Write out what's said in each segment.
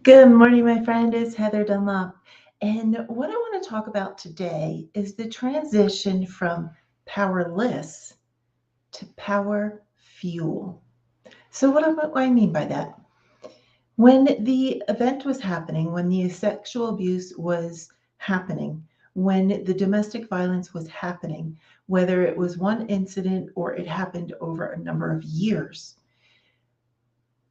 Good morning, my friend. It's Heather Dunlop. And what I want to talk about today is the transition from powerless to power fuel. So, what do I mean by that? When the event was happening, when the sexual abuse was happening, when the domestic violence was happening, whether it was one incident or it happened over a number of years,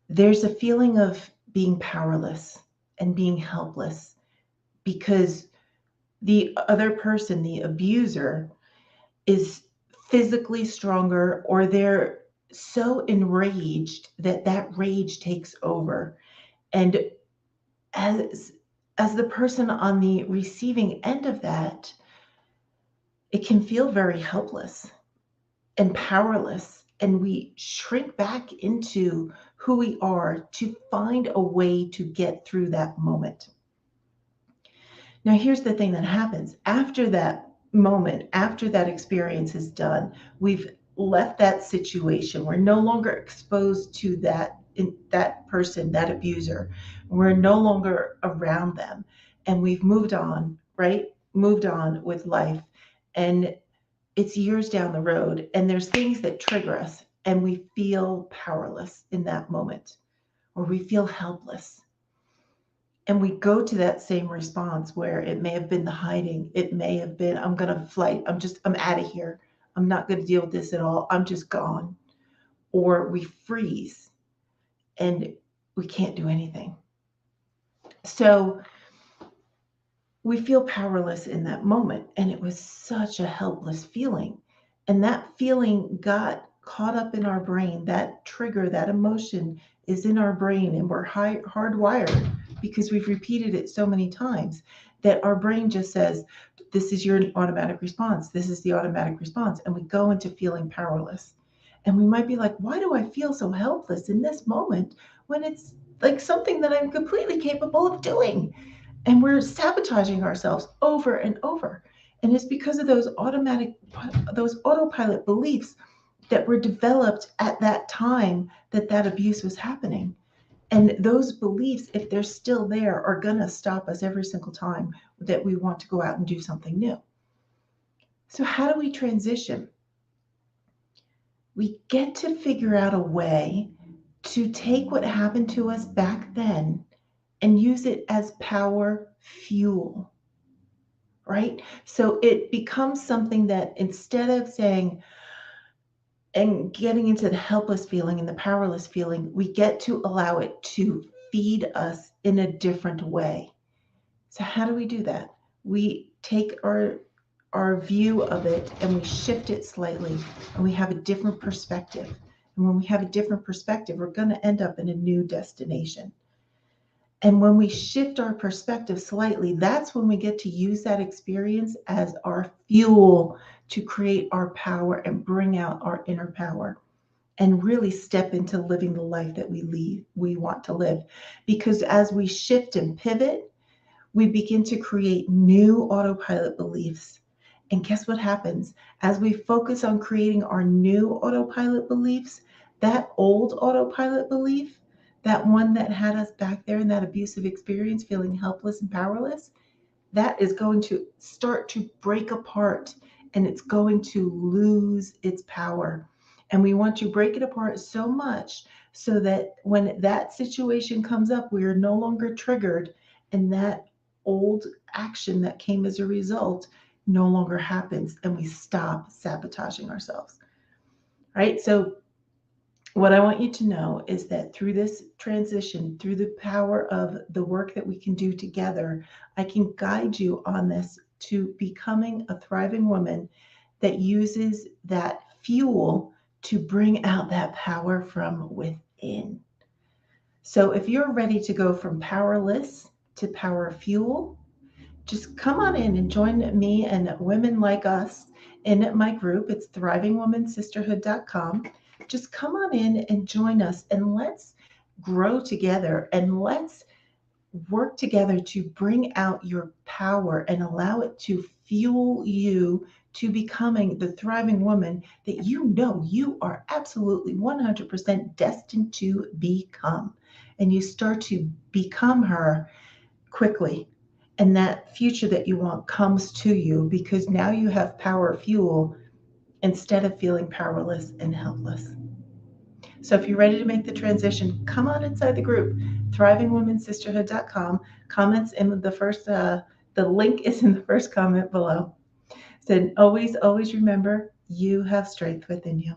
there's a feeling of being powerless and being helpless because the other person, the abuser, is physically stronger, or they're so enraged that that rage takes over. And as as the person on the receiving end of that, it can feel very helpless and powerless, and we shrink back into who we are to find a way to get through that moment. Now, here's the thing that happens after that moment, after that experience is done, we've left that situation. We're no longer exposed to that person, that abuser. We're no longer around them, and we've moved on, right? Moved on with life, and it's years down the road, and there's things that trigger us, and we feel powerless in that moment, or we feel helpless, and we go to that same response where it may have been the hiding. It may have been, I'm going to flight. I'm out of here. I'm not going to deal with this at all. I'm just gone. Or we freeze and we can't do anything. So we feel powerless in that moment. And it was such a helpless feeling. And that feeling got caught up in our brain. That trigger, that emotion is in our brain, and we're hardwired because we've repeated it so many times that our brain just says, this is your automatic response. This is the automatic response. And we go into feeling powerless. And we might be like, why do I feel so helpless in this moment when it's like something that I'm completely capable of doing? And we're sabotaging ourselves over and over. And it's because of those autopilot beliefs that were developed at that time that that abuse was happening. And those beliefs, if they're still there, are going to stop us every single time that we want to go out and do something new. So, how do we transition? We get to figure out a way to take what happened to us back then and use it as power fuel, right? So it becomes something that instead of saying and getting into the helpless feeling and the powerless feeling, we get to allow it to feed us in a different way. So how do we do that? We take our view of it and we shift it slightly, and we have a different perspective. And when we have a different perspective, we're going to end up in a new destination. And when we shift our perspective slightly, that's when we get to use that experience as our fuel to create our power and bring out our inner power and really step into living the life that we want to live. Because as we shift and pivot, we begin to create new autopilot beliefs. And guess what happens? As we focus on creating our new autopilot beliefs, that old autopilot belief, that one that had us back there in that abusive experience, feeling helpless and powerless, that is going to start to break apart, and it's going to lose its power. And we want to break it apart so much so that when that situation comes up, we are no longer triggered, and that old action that came as a result no longer happens, and we stop sabotaging ourselves. Right? So what I want you to know is that through this transition, through the power of the work that we can do together, I can guide you on this to becoming a thriving woman that uses that fuel to bring out that power from within. So if you're ready to go from powerless to power fuel, just come on in and join me and women like us in my group. It's thrivingwomansisterhood.com. Just come on in and join us, and let's grow together, and let's work together to bring out your power and allow it to fuel you to becoming the thriving woman that you know you are absolutely 100% destined to become. and you start to become her quickly. And that future that you want comes to you because now you have power fuel instead of feeling powerless and helpless. So if you're ready to make the transition, come on inside the group, thrivingwomensisterhood.com. Comments in the first, the link is in the first comment below. So always, always remember you have strength within you.